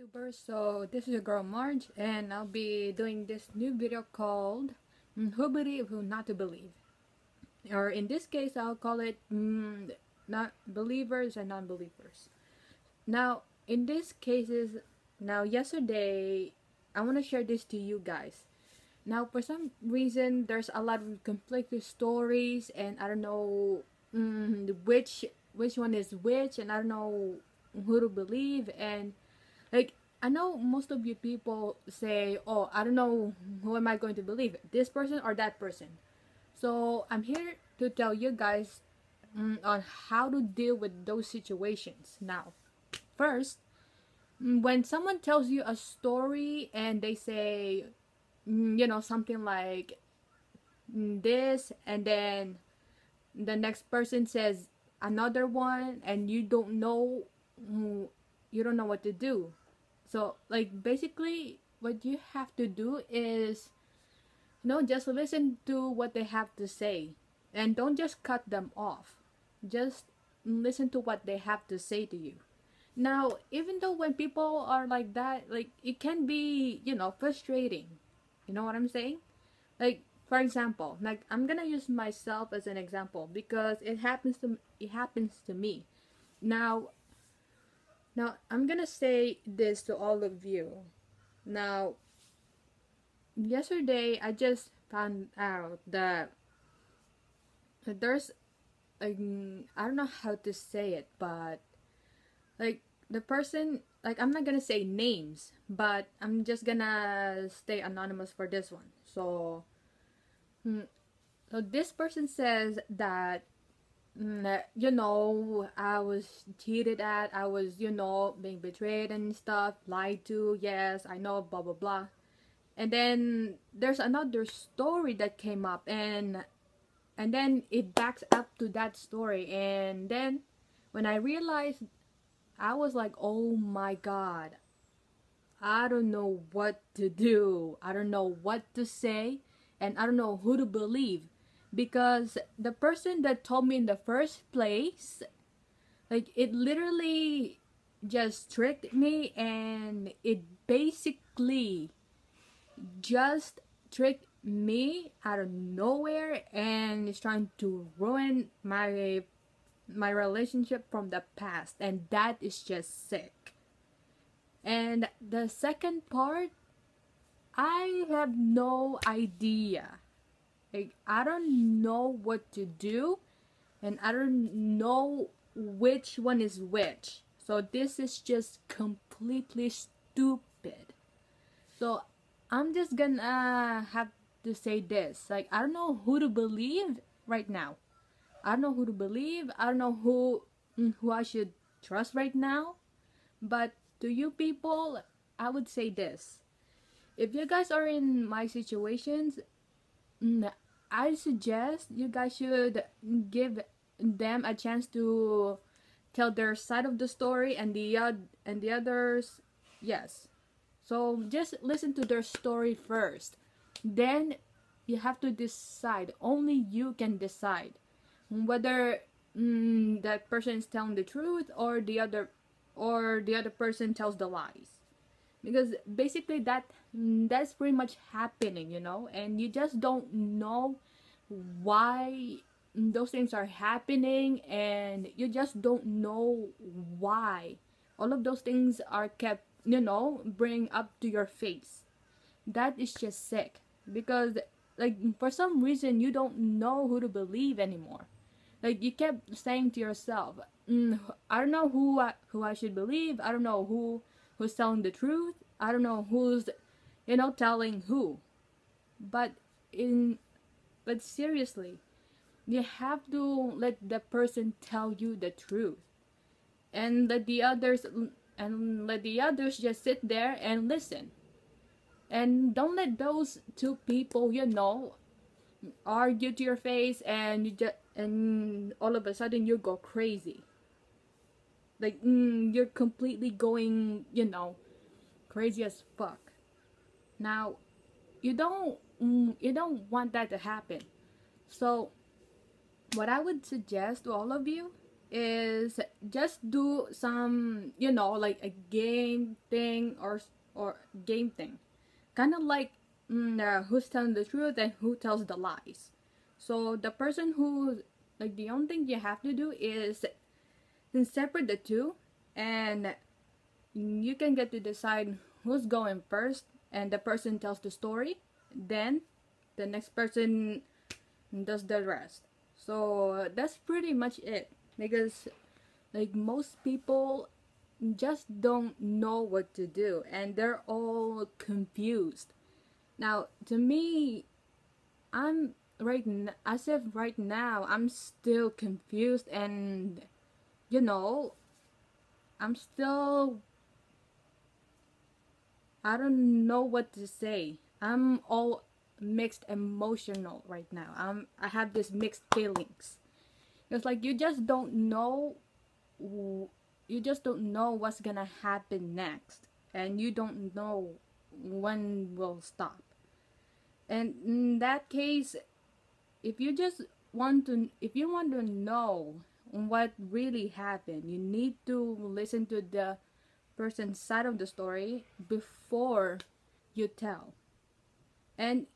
YouTubers. So this is your girl Marge, and I'll be doing this new video called "Who Believe, Who Not to Believe," or in this case, I'll call it "Not Believers and Non-Believers." Now, in these cases, now yesterday, I want to share this to you guys. Now, for some reason, there's a lot of conflicting stories, and I don't know which one is which, and I don't know who to believe, and like, I know most of you people say, "Oh, I don't know who am I going to believe, this person or that person." So I'm here to tell you guys on how to deal with those situations. Now, first, when someone tells you a story and they say, something like this, and then the next person says another one, and mm, you don't know what to do. So, like, basically, what you have to do is, just listen to what they have to say, and don't just cut them off. Just listen to what they have to say to you. Now, even though when people are like that, like, it can be, frustrating. You know what I'm saying? Like, for example, like, I'm gonna use myself as an example because it happens to me. Now, I'm gonna say this to all of you. Now, yesterday I just found out that there's, like, I don't know how to say it, but like, the person, like, I'm not gonna say names, but I'm just gonna stay anonymous for this one. Mm, so this person says that, I was cheated at, I was, being betrayed and stuff, lied to, yes, I know, blah blah blah. And then there's another story that came up, and then it backs up to that story, and then when I realized, I was like, oh my god, I don't know what to do, I don't know what to say, and I don't know who to believe, because the person that told me in the first place, like, it literally just tricked me, and it basically just tricked me out of nowhere, and is trying to ruin my relationship from the past, and that is just sick. And the second part, I have no idea. Like, I don't know what to do, and I don't know which one is which. So this is just completely stupid. So I'm just gonna have to say this. Like, I don't know who to believe right now. I don't know who to believe. I don't know who I should trust right now. But to you people, I would say this. If you guys are in my situations, mm, I suggest you guys should give them a chance to tell their side of the story, and the others, yes. So just listen to their story first. Then you have to decide. Only you can decide whether that person is telling the truth, or the other person tells the lies. Because basically that's pretty much happening, and you just don't know why those things are happening, and you just don't know why all of those things are kept, bring up to your face. That is just sick, because, like, for some reason you don't know who to believe anymore. Like, you kept saying to yourself, I don't know who I should believe. I don't know who's telling the truth. I don't know who's, telling who. But in but seriously, you have to let the person tell you the truth, and let the others just sit there and listen. And don't let those two people, argue to your face, and all of a sudden you go crazy. Like, you're completely going, crazy as fuck. Now, you don't want that to happen. So what I would suggest to all of you, is just do some, you know, like a game thing, or game thing, kind of like who's telling the truth and who tells the lies. So the person who, like, the only thing you have to do is separate the two, and you can get to decide who's going first, and the person tells the story, then the next person does the rest. So that's pretty much it, because like most people just don't know what to do and they're all confused. Now to me, I'm as if right now I'm still confused, and you know, I'm still, I don't know what to say. I'm all mixed emotional right now. I have this mixed feelings. It's like you just don't know what's gonna happen next, and you don't know when will stop. And in that case, if you want to know what really happened, you need to listen to the person's side of the story before you tell. And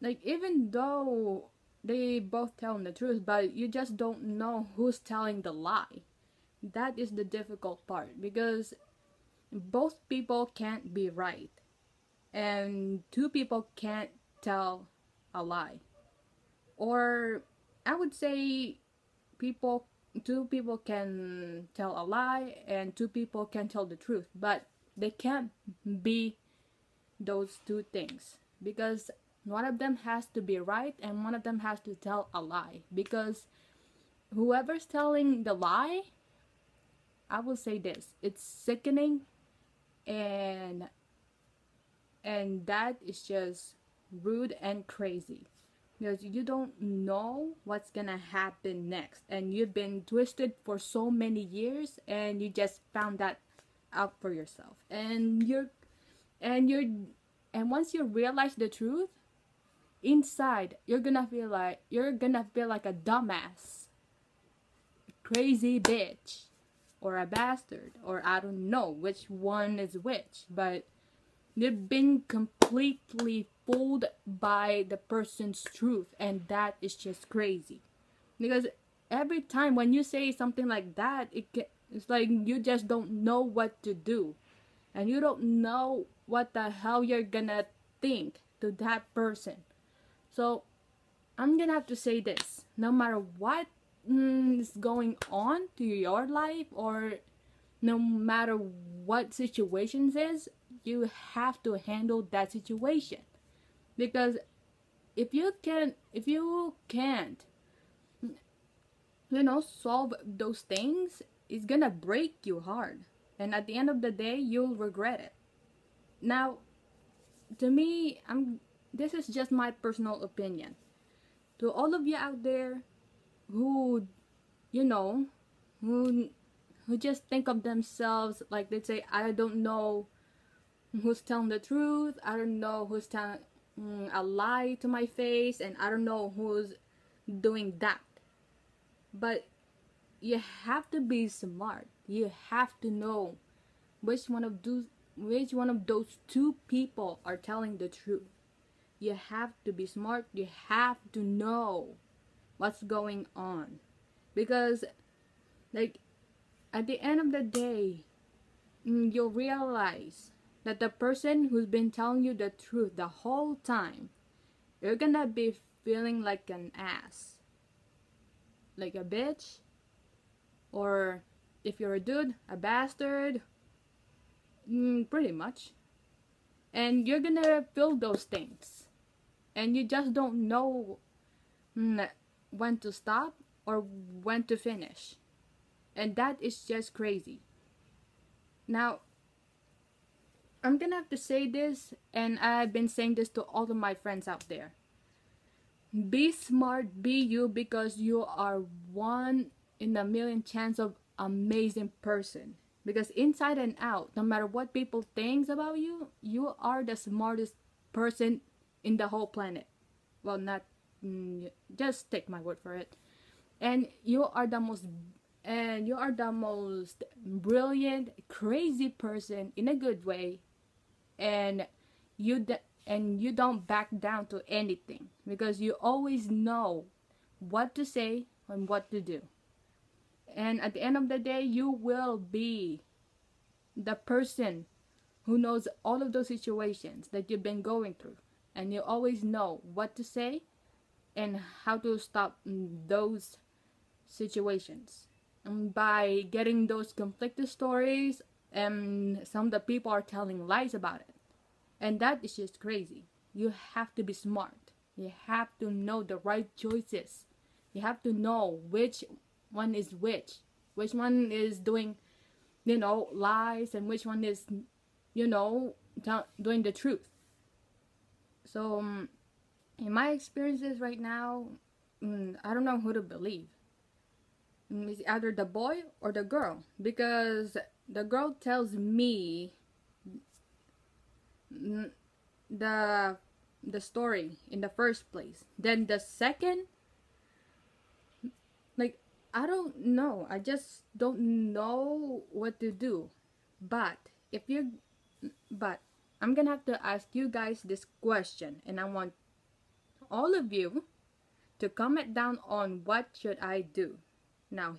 like, even though they both telling the truth, but you just don't know who's telling the lie. That is the difficult part, because both people can't be right, and two people can't tell a lie. Or I would say people two people can tell a lie and two people can tell the truth, but they can't be those two things, because one of them has to be right and one of them has to tell a lie. Because whoever's telling the lie, I will say this, it's sickening, and that is just rude and crazy, because you don't know what's gonna happen next, and you've been twisted for so many years and you just found that out for yourself, and and once you realize the truth, inside you're gonna feel like a dumbass, crazy bitch, or a bastard, or I don't know which one is which, but you've been completely fooled by the person's truth, and that is just crazy. Because every time when you say something like that, it's like you just don't know what to do, and you don't know what the hell you're gonna think to that person. So I'm gonna have to say this: no matter what is going on to your life, or no matter what situations is, you have to handle that situation. Because if you can't, you know, solve those things, it's gonna break you hard, and at the end of the day you'll regret it. Now, to me, I'm this is just my personal opinion. To all of you out there who, you know, who who just think of themselves like, they say, I don't know who's telling the truth, I don't know who's telling a lie to my face, and I don't know who's doing that. But you have to be smart. You have to know which one of those two people are telling the truth. You have to be smart. You have to know what's going on, because like, at the end of the day, you'll realize that the person who's been telling you the truth the whole time, you're gonna be feeling like an ass, like a bitch, or if you're a dude, a bastard, pretty much. And you're gonna feel those things, and you just don't know when to stop or when to finish, and that is just crazy. Now, I'm gonna have to say this, and I've been saying this to all of my friends out there: be smart, be you, because you are one in a million chance of amazing person. Because inside and out, no matter what people think about you, you are the smartest person in the whole planet. Well, not just take my word for it. And you are the most and you are the most brilliant, crazy person in a good way, and you don't back down to anything because you always know what to say and what to do. And at the end of the day, you will be the person who knows all of those situations that you've been going through, and you always know what to say and how to stop those situations. And by getting those conflicted stories, and some of the people are telling lies about it, and that is just crazy. You have to be smart. You have to know the right choices. You have to know which one is which one is doing, lies, and which one is, doing the truth. So, in my experiences right now, I don't know who to believe. It's either the boy or the girl, because the girl tells me the story in the first place. Then the second, like, I don't know. I just don't know what to do. But if you but I'm gonna have to ask you guys this question, and I want all of you to comment down on what should I do.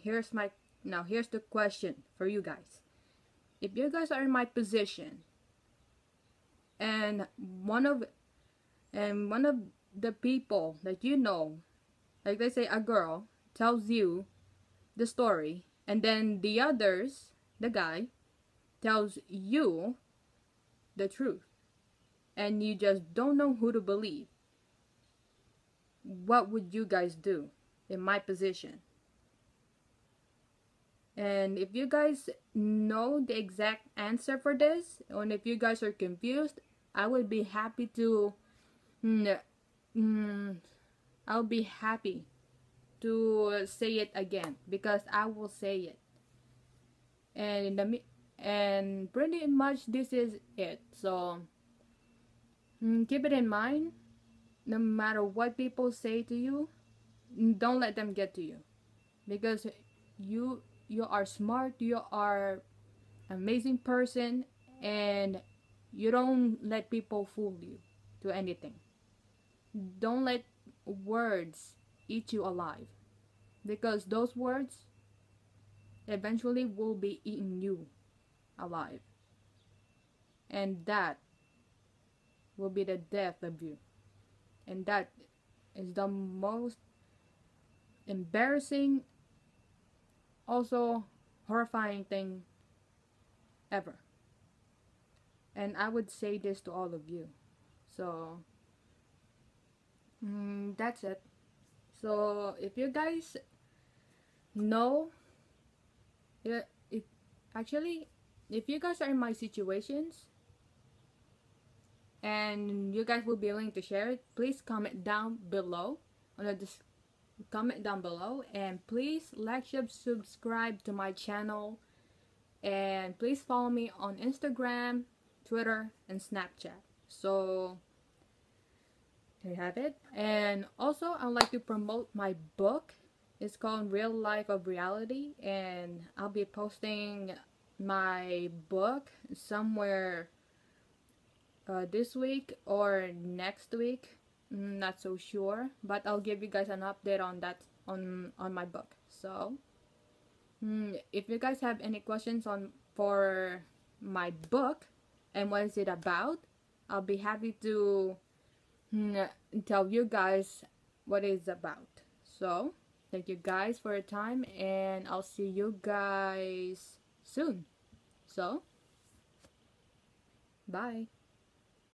Here's the question for you guys. If you guys are in my position, and one of the people that you know, like they say a girl, tells you the story, and then the others, the guy, tells you the truth, and you just don't know who to believe, what would you guys do in my position? And if you guys know the exact answer for this, and if you guys are confused, I would be happy to I'll be happy to say it again, because I will say it. And pretty much this is it. So keep it in mind. No matter what people say to you, don't let them get to you, because you are smart, you are amazing person, and you don't let people fool you to anything. Don't let words eat you alive, because those words eventually will be eating you alive, and that will be the death of you. And that is the most embarrassing, also horrifying thing ever. And I would say this to all of you. So that's it. So if you guys know, if you guys are in my situations and you guys will be willing to share it, please comment down below and please like, subscribe to my channel, and please follow me on Instagram, Twitter, and Snapchat. So there you have it. And also, I'd like to promote my book. It's called Real Life of Reality, and I'll be posting my book somewhere this week or next week. Not so sure, but I'll give you guys an update on that on my book. So if you guys have any questions for my book and what is it about, I'll be happy to tell you guys what it's about. So thank you guys for your time, and I'll see you guys soon. So bye.